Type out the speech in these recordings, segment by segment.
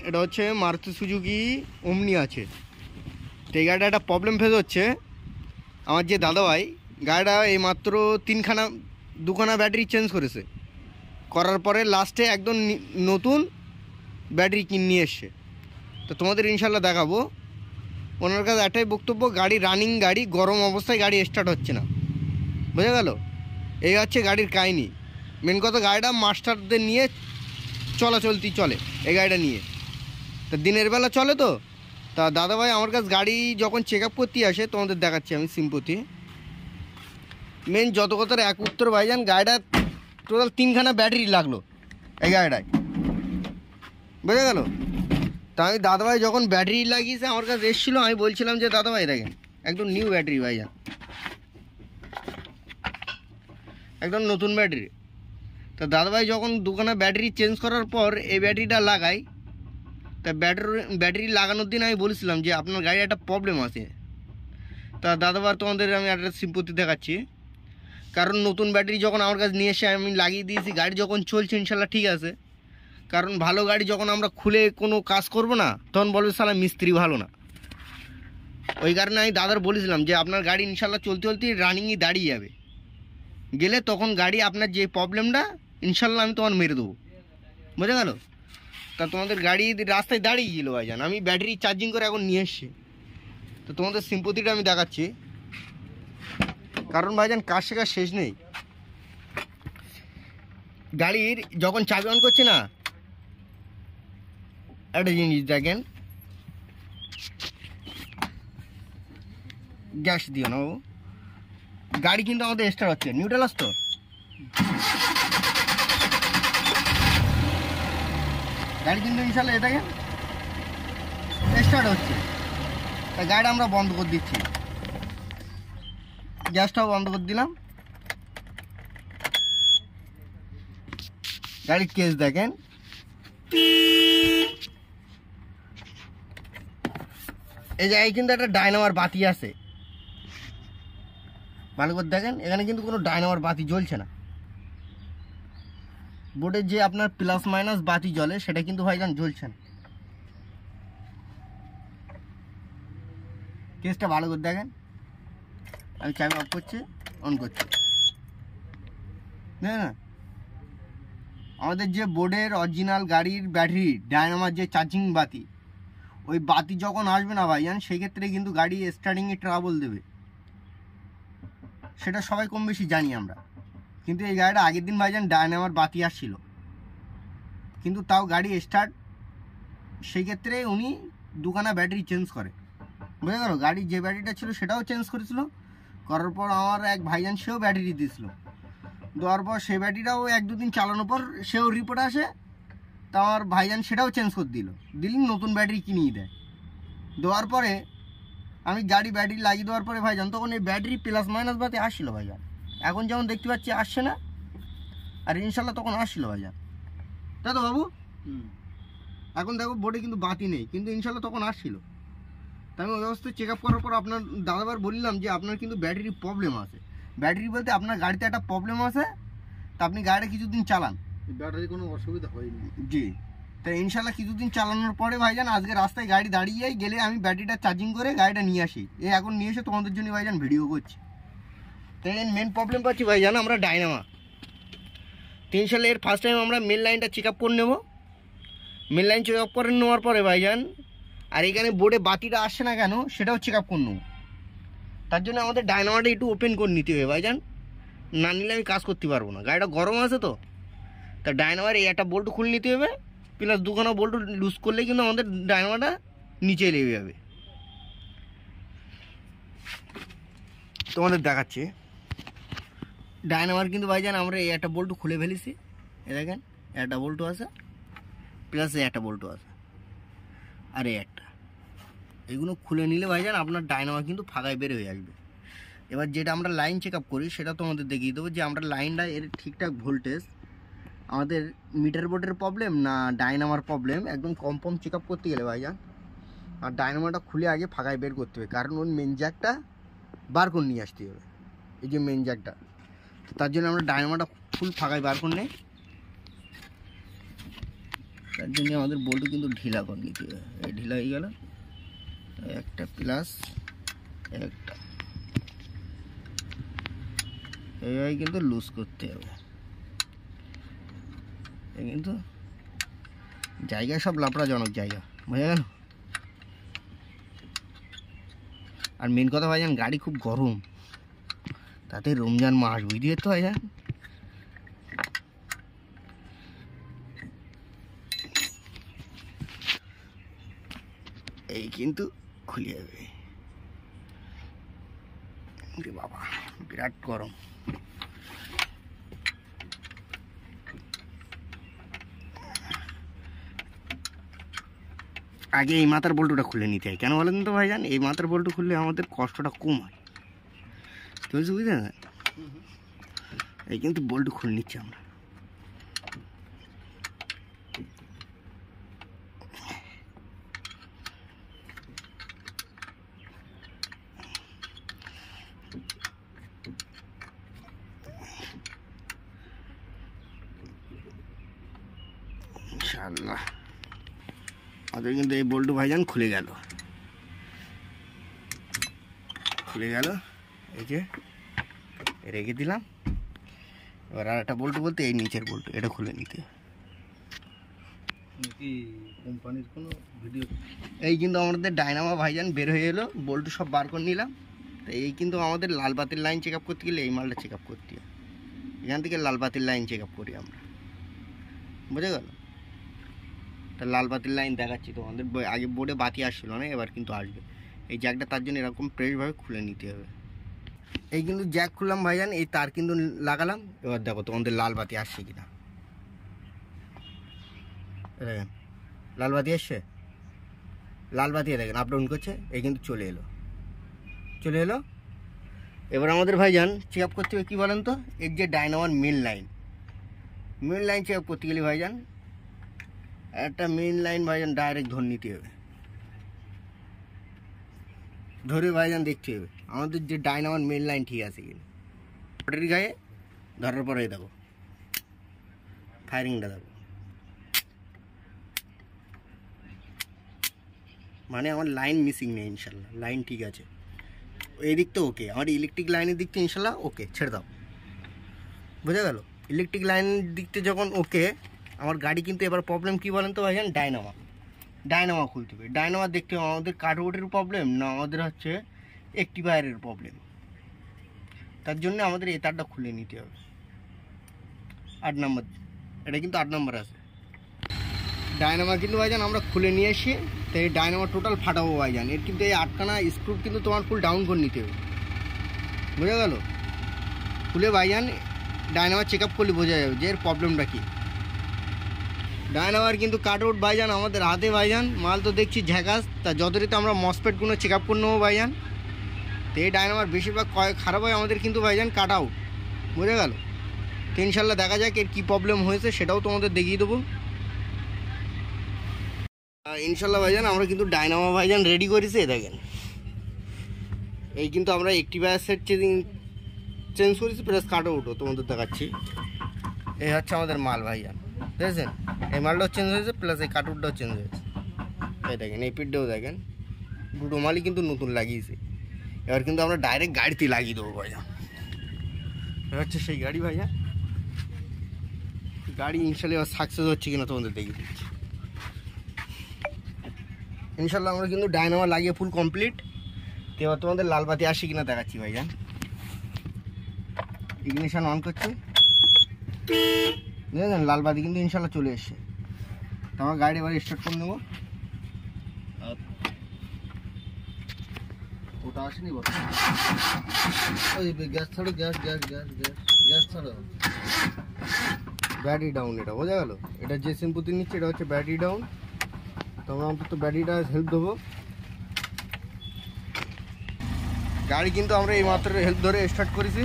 এটা হচ্ছে মারুতি সুজুকি ওমনি আছে। তো এই গাড়িটা একটা প্রবলেম ফেস হচ্ছে। আমার যে দাদাভাই গাড়িটা এই মাত্র দুখানা ব্যাটারি চেঞ্জ করেছে, করার পরে লাস্টে একদম নতুন ব্যাটারি নিয়ে এসছে। তো তোমাদের ইনশাল্লাহ দেখাবো। ওনার কাছে একটাই বক্তব্য, গাড়ি রানিং গাড়ি, গরম অবস্থায় গাড়ি স্টার্ট হচ্ছে না। বোঝা গেল? এই হচ্ছে গাড়ির কাহিনি। মেন কথা, গাড়িটা মাস্টারদের নিয়ে চলাচলতি চলে এই গাড়িটা নিয়ে। তা দিনের বেলা চলে তো। তা দাদাভাই আমার কাছে গাড়ি যখন চেক আপ করতে আসে, তোমাদের দেখাচ্ছি আমি সিম্পতি। মেন যত কথার এক উত্তর ভাইজান, গাড়িটা টোটাল 3খানা ব্যাটারি লাগলো এই গাড়িটায়। বোঝা গেল? তা আমি দাদাভাই যখন ব্যাটারি লাগিয়েছে আমার কাছে এসেছিলো, আমি বলছিলাম যে দাদাভাই দেখেন একদম নিউ ব্যাটারি ভাইজান, একদম নতুন ব্যাটারি। তা দাদাভাই যখন দুখানা ব্যাটারি চেঞ্জ করার পর এই ব্যাটারিটা লাগাই, তা ব্যাটারি লাগানোর দিন আমি বলেছিলাম যে আপনার গাড়ির একটা প্রবলেম আছে। তা দাদাভাই তোমাদের আমি একটা সিম্পতি দেখাচ্ছি। কারণ নতুন ব্যাটারি যখন আমার কাছে নিয়ে এসে আমি লাগিয়ে দিয়েছি, গাড়ি যখন চলছে ইনশাল্লাহ ঠিক আছে। কারণ ভালো গাড়ি যখন আমরা খুলে কোনো কাজ করব না, তখন বলবে শালা মিস্ত্রি ভালো না। ওই কারণে আমি দাদার বলেছিলাম যে আপনার গাড়ি ইনশাল্লাহ চলতে চলতে রানিংয়ে দাঁড়িয়ে যাবে, গেলে তখন গাড়ি আপনার যে প্রবলেমটা ইনশাল্লাহ আমি তোমার মেরে দেবো। বোঝা গেল? তা তোমাদের গাড়ি রাস্তায় দাঁড়িয়ে গেলো ভাইজান, আমি ব্যাটারি চার্জিং করে এখন নিয়ে এসছি। তো তোমাদের সিম্পতিটা আমি দেখাচ্ছি। কারণ ভাইজান কাজ শেখার শেষ নেই। গাড়ির যখন চাবি অন করছে না, একটা জিনিস দেখেন, গ্যাস দিও না, ও গাড়ি কিন্তু আমাদের স্টার্ট হচ্ছে। নিউট্রাল আসতো, গাড়ি কিন্তু ইনশাল্লাহ এটাকে স্টার্ট হচ্ছে। তাই গাড়িটা আমরা বন্ধ করে দিচ্ছি, গ্যাসটাও বন্ধ করে দিলাম। গাড়ির কেস দেখেন, এই জায়গায় কিন্তু একটা ডায়নামার বাতি আছে। ভালো করে দেখেন, এখানে কিন্তু কোনো ডায়নামার বাতি জ্বলছে না। বোর্ডের যে আপনার প্লাস মাইনাস বাতি জ্বলে সেটা কিন্তু ভাইজান জ্বলছে না। কেসটা ভালো করে দেখেন। আমি চাবি অফ করছি, অন করছি, না আমাদের যে বোর্ডের অরিজিনাল গাড়ির ব্যাটারি ডায়নামার যে চার্জিং বাতি, ওই বাতি যখন আসবে না ভাইজান, সেক্ষেত্রে কিন্তু গাড়ি স্টার্টিংয়ে ট্রাবল দেবে। সেটা সবাই কম বেশি জানি আমরা। কিন্তু এই গাড়িটা আগের দিন ভাইজান ডায়নামার বাতি আসছিল, কিন্তু তাও গাড়ি স্টার্ট। সেই ক্ষেত্রে উনি দুখানা ব্যাটারি চেঞ্জ করে। বুঝে গেল? গাড়ির যে ব্যাটারিটা ছিল সেটাও চেঞ্জ করেছিল। করার পর আমার এক ভাইজান সেও ব্যাটারি দিয়েছিল, দেওয়ার পর সেই ব্যাটারিটাও 1-2 দিন চালানোর পর সেও রিপোর্ট আসে। তা আমার ভাইজান সেটাও চেঞ্জ করে দিলি নতুন ব্যাটারি কিনিয়ে দেয়। দেওয়ার পরে আমি ব্যাটারি লাগিয়ে দেওয়ার পরে ভাইজান তখন এই ব্যাটারি প্লাস মাইনাস বাতি আসছিল ভাইজান। এখন যেমন দেখতে পাচ্ছি আসছে না, আর ইনশাল্লাহ তখন আসছিল ভাইজান, তাই তো বাবু? এখন দেখো বোর্ডে কিন্তু বাতি নেই, কিন্তু ইনশাল্লাহ তখন আসছিল। তাই আমি ওই অবস্থায় চেক আপ করার পর আপনার দাদাবার বললাম যে আপনার কিন্তু ব্যাটারি প্রবলেম আছে। ব্যাটারি বলতে আপনার গাড়িতে একটা প্রবলেম আছে, তা আপনি গাড়িটা কিছুদিন চালান, ব্যাটারি কোনো অসুবিধা হয়নি। জি, তাই ইনশাল্লাহ কিছুদিন চালানোর পরে ভাইজান আজকে রাস্তায় গাড়ি দাঁড়িয়ে গেলে আমি ব্যাটারিটা চার্জিং করে গাড়িটা নিয়ে আসি। এখন নিয়ে এসে তোমাদের জন্য ভাইজান ভিডিও করছি। তাই মেন প্রবলেম পাচ্ছি ভাইজান আমরা ডায়নামা। তো ইনশাল্লাহ এর ফার্স্ট টাইম আমরা মেন লাইনটা চেক আপ করে নেবো। মেন লাইন চেক আপ করে নেওয়ার পরে ভাইজান, আর এখানে বোর্ডে বাতিটা আসছে না কেন সেটাও চেক আপ করে নেবো। তার জন্য আমাদের ডায়নামাটা একটু ওপেন করে নিতে হবে ভাইজান, না নিলে আমি কাজ করতে পারবো না। গাড়িটা গরম আছে তো, তা ডায়নামার এই একটা বোল্ট খুলে নিতে হবে, প্লাস দুখানা বোল্ট লুজ করলে কিন্তু আমাদের ডায়নামাটা নিচে লেগে যাবে। তোমাদের দেখাচ্ছি ডায়নামার কিন্তু ভাইজান আমরা এই একটা বোল্ট খুলে ফেলেছি। এ দেখেন একটা বোল্টও আছে, প্লাস এই একটা বোল্টও আছে, আর এই একটা। এগুলো খুলে নিলে ভাইজান আপনার ডায়নামা কিন্তু ফাঁকায় বের হয়ে আসবে। এবার যেটা আমরা লাইন চেক আপ করি সেটা তোমাদের দেখিয়ে দেবো যে আমরা লাইনটা এর ঠিকঠাক ভোল্টেজ আমাদের মিটার বোর্ডের প্রবলেম না ডায়নামার প্রবলেম, একদম কনফার্ম চেক আপ করতে গেলে ভাইজান আর ডায়নামাটা খুলে আগে ফাঁকায় বের করতে হবে। কারণ ওই মেন জ্যাকটা বার করে নিয়ে আসতে হবে, এই যে মেন জ্যাকটা। তার জন্য আমরা ডায়নামাটা ফুল ফাঁকায় বার করে নেই। তার জন্য আমাদের বোল্ট কিন্তু ঢিলা করে নিতে হবে। এই ঢিলা হয়ে গেল, একটা প্লাস একটা, এইভাবে কিন্তু লুজ করতে হবে। কিন্তু জায়গা সব লাপড়াজনক জায়গা, বোঝা গেল। আর মেন কথা ভাইজান, গাড়ি খুব গরম, তাতে রমজান মাস বুঝতে তো ভাইজান। এই কিন্তু খুলে যাবে বাবা, বিরাট গরম। আগে এই মাথার বল্টুটা খুলে নিতে হয়, কেন বলেন তো ভাইজান? এই মাথার বল্টু খুললে আমাদের কষ্টটা কম হয়, বুঝলেন না? এই কিন্তু বল্টু খুলে নিচ্ছি আমরা। ইনশাআল্লাহ আমাদের কিন্তু এই বল্টু ভাইজান খুলে গেল, এই যে রেখে দিলাম। এবার আর একটা বল্টু বলতে এই নিচের বল্টু, এটা খুলে নিতে। কোম্পানির কোনো ভিডিও? এই কিন্তু আমাদের ডায়নামা ভাইজান বের হয়ে এলো, বল্টু সব বার করে নিলাম। তো এই কিন্তু আমাদের লাল বাতির লাইন চেক আপ করতে গেলে এই মালটা চেক আপ করতে হয়। এখান থেকে লাল বাতির লাইন চেক আপ করি আমরা, বুঝে গেল? তা লাল বাতির লাইন দেখাচ্ছি তোমাদের। আগে বোর্ডে বাতি আসছিল না, এবার কিন্তু আসবে। এই জ্যাকটা তার জন্য এরকম প্রেসভাবে খুলে নিতে হবে। এই কিন্তু জ্যাক খুললাম ভাইজান, এই তার কিন্তু লাগালাম। এবার দেখো তোমাদের লাল বাতি আসছে কিনা, দেখেন লাল বাতি আসছে, লাল বাতি দেখেন আপ ডাউন করছে। এই কিন্তু চলে এলো। এবার আমাদের ভাইজান চেক আপ করতে হবে কী বলেন তো, এর যে ডায়নামার মেন লাইন চেক আপ করতে গেলে ভাইজান একটা মেন লাইন ভাইজান ডাইরেক্ট ধরে নিতে হবে। ধরে ভাইজান দেখতে হবে আমাদের যে ডায়নামার মেন লাইন ঠিক আছে কিনা। ব্যাটারির গায়ে ধরার পরে দেখো ফায়ারিংটা দেখো, মানে আমার লাইন মিসিং নেই, ইনশাল্লাহ লাইন ঠিক আছে। এই দিকটা ওকে, আমার ইলেকট্রিক লাইনের দিকটা ইনশাল্লাহ ওকে, ছেড়ে দাও, বোঝা গেল? ইলেকট্রিক লাইনের দিকটা যখন ওকে, আমার গাড়ি কিন্তু এবার প্রবলেম কী বলেন তো ভাইজান, ডায়নামা খুলতে হবে। ডায়নামা দেখতে হবে আমাদের কাঠবোর্ডের প্রবলেম না আমাদের হচ্ছে একটিভারের প্রবলেম। তার জন্য আমাদের এই তারটা খুলে নিতে হবে। 8 নম্বর, এটা কিন্তু 8 নম্বর আছে। ডায়নামা কিন্তু ভাইজান আমরা খুলে নিয়ে এসি। তো এই ডায়নামা টোটাল ফাটাবো ভাইজান। এর কিন্তু এই 8খানা স্ক্রু কিন্তু তোমার ফুল ডাউন করে নিতে হবে, বোঝা গেল? খুলে ভাইজান ডায়নামা চেক আপ করলে বোঝা যাবে যে এর প্রবলেমটা কী। ডায়নামার কিন্তু কাটআউট ভাইজান আমাদের হাতে ভাইজান, মাল তো দেখছি ঝ্যাকাস। তা যতটিতে আমরা মসপেটগুলো চেক আপ করে নেবো ভাইজান। তো এই ডায়নামার বেশিরভাগ খারাপ হয় আমাদের কিন্তু ভাইজান কাটআউট, বোঝা গেল? তো ইনশাল্লাহ দেখা যাক এর কী প্রবলেম হয়েছে, সেটাও তোমাদের দেখিয়ে দেবো ইনশাল্লাহ ভাইজান। আমরা কিন্তু ডায়নামা ভাইজান রেডি করেছি, দেখেন। এই কিন্তু আমরা একটিভার সেট চেঞ্জ করেছি, প্লাস কাটআউটও তোমাদের দেখাচ্ছি। এই হচ্ছে আমাদের মাল ভাইজান, বুঝেছেন? এই মালটাও চেঞ্জ হয়েছে, প্লাস এই কাটআউটটাও চেঞ্জ হয়েছে। এই দেখেন, এই পিঠটাও দেখেন, দুটো মালই কিন্তু নতুন লাগিয়েছে। এবার কিন্তু আমরা ডাইরেক্ট গাড়িতে লাগিয়ে দেবো ভাইজান। এটা হচ্ছে সেই গাড়ি ভাইজান। গাড়ি ইনশাল্লাহ এবার সাকসেস হচ্ছে কিনা তোমাদের দেখিয়ে দিচ্ছি। ইনশাল্লাহ আমরা কিন্তু ডায়নামা লাগিয়ে ফুল কমপ্লিট। তো এবার তোমাদের লাল বাতি আসে কিনা দেখাচ্ছি ভাইজান। ইগনিশন অন করছি, বুঝলেন? লাল বাতি কিন্তু ইনশাল্লাহ চলে এসছে। তো আমার গাড়ি এবার স্টার্ট করে নেবো। ওটা আসেনি বল, ওই গ্যাস ছাড়ো, গ্যাস ছাড়ো। ব্যাটারি ডাউন, এটা বোঝা গেল? এটা যে সিম্পুতে নিচ্ছে এটা হচ্ছে ব্যাটারি ডাউন। তো আমরা অন্তত ব্যাটারিটা হেল্প দেবো। গাড়ি কিন্তু আমরা এই মাত্র হেল্প ধরে স্টার্ট করেছি।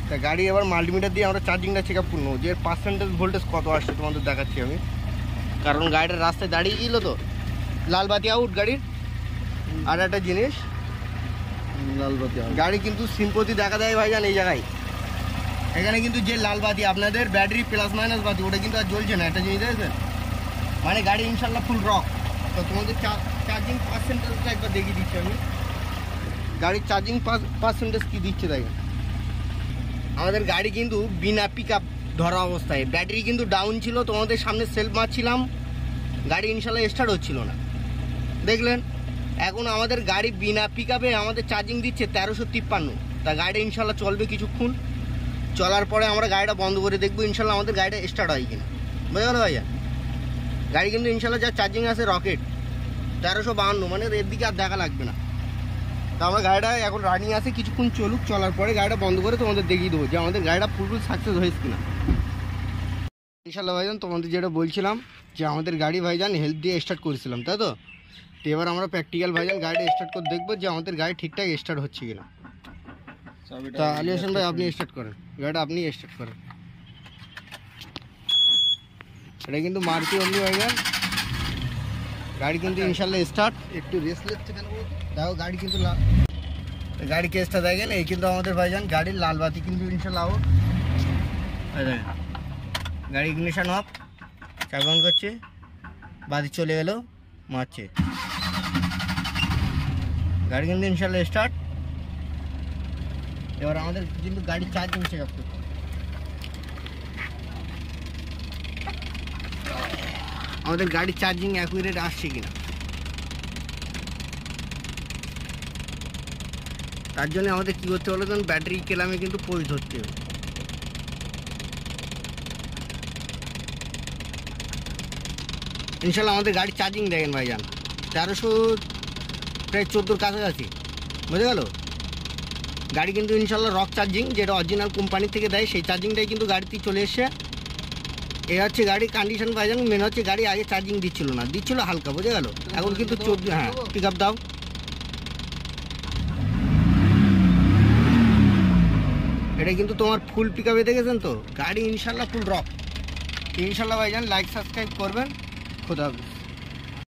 তা গাড়ি এবার মাল্টিমিটার দিয়ে আমরা চার্জিংটা চেক আপ করবো, যে পার্সেন্টেজ ভোল্টেজ কত আসছে তোমাদের দেখাচ্ছি আমি। কারণ গাড়িটা রাস্তায় দাঁড়িয়ে গেলো তো, লাল বাতি আউট গাড়ির। আর একটা জিনিস, লাল বাতি গাড়ি কিন্তু সিম্পতি দেখা দেয় ভাইজান এই জায়গায়। এখানে কিন্তু যে লাল বাতি আপনাদের ব্যাটারি প্লাস মাইনাস বাতি, ওটা কিন্তু আর জ্বলছে না। একটা জিনিস দেখেছেন, মানে গাড়ি ইনশাল্লাহ ফুল রক। তো তোমাদের চার্জিং পার্সেন্টেজটা একবার দেখিয়ে দিচ্ছি আমি। গাড়ির চার্জিং পার্সেন্টেজ কী দিচ্ছে দেখেন। আমাদের গাড়ি কিন্তু বিনা পিক আপ ধরা অবস্থায়, ব্যাটারি কিন্তু ডাউন ছিল, তোমাদের সামনে সেলফ মারছিলাম, গাড়ি ইনশাল্লাহ স্টার্ট হচ্ছিল না, দেখলেন। এখন আমাদের গাড়ি বিনা পিক আপে আমাদের চার্জিং দিচ্ছে 1353। তা গাড়ি ইনশাল্লাহ চলবে কিছুক্ষণ, চলার পরে আমরা গাড়িটা বন্ধ করে দেখবো ইনশাল্লাহ আমাদের গাড়িটা স্টার্ট হয় কিনা, বুঝতে গেলো ভাইয়া। গাড়ি কিন্তু ইনশাল্লাহ যা চার্জিং আছে রকেট 1352, মানে এর দিকে আর দেখা লাগবে না। তো আমরা গাড়িটা এখন রানিং আছে, কিছুক্ষণ চলুক, চলার পরে গাড়িটা বন্ধ করে তোমাদের দেখিয়ে দেবো যে আমাদের গাড়িটা পুরোপুরি সাকসেস হয়েছে কিনা। ইনশাল্লাহ ভাইজান তোমাদের যেটা বলছিলাম যে আমাদের গাড়ি ভাইজান হেল্প দিয়ে স্টার্ট করেছিলাম, তাই তো। তো এবার আমরা প্র্যাকটিক্যাল ভাইজান গাড়িটা স্টার্ট করে দেখবো যে আমাদের গাড়ি ঠিকঠাক স্টার্ট হচ্ছে কিনা। তা আলী হাসান ভাই আপনি স্টার্ট করেন গাড়িটা, আপনি স্টার্ট করেন। এটা কিন্তু মারুতি অমনি ভাইজান, গাড়ি কিন্তু ইনশাল্লাহ স্টার্ট। একটু রেস্ট নিচ্ছে কেন বলতো? দেখো গাড়ি কিন্তু গাড়ি কেসটা দেখেন, এই কিন্তু আমাদের ভাইজান গাড়ির লাল বাতি কিন্তু ইনশাল্লাহ আউট। গাড়ি ইগনিশন অফ, চাবি অন করছে, বাতি চলে এলো, মারছে, গাড়ি কিন্তু ইনশাল্লাহ স্টার্ট। এবার আমাদের কিন্তু গাড়ির চার্জিং চেক আপ করতে, আমাদের গাড়ির চার্জিং অ্যাকুরেট আসছে কিনা। তার জন্য আমাদের কী করতে হলো, তখন ব্যাটারি কেলামে কিন্তু পোজ ধরতে হবে। ইনশাল্লাহ আমাদের গাড়ির চার্জিং দেখেন ভাইজান 1300 প্রায় 14 কাছাকাছি, বুঝে গেল। গাড়ি কিন্তু ইনশাল্লাহ রক চার্জিং, যেটা অরিজিনাল কোম্পানি থেকে দেয় সেই চার্জিংটাই কিন্তু গাড়িতে চলে এসছে। এ হচ্ছে গাড়ির কন্ডিশন ভাইজান। মেন হচ্ছে গাড়ি আগে চার্জিং দিচ্ছিল না, দিচ্ছিল হালকা, বুঝে গেল। এখন কিন্তু 14, হ্যাঁ পিক আপ দাও। এটা কিন্তু তোমার ফুল পিক আপে দেখেছেন তো, গাড়ি ইনশাল্লাহ ফুল রক। ইনশাল্লাহ ভাইজান লাইক সাবস্ক্রাইব করবেন, খোদা হাফেজ।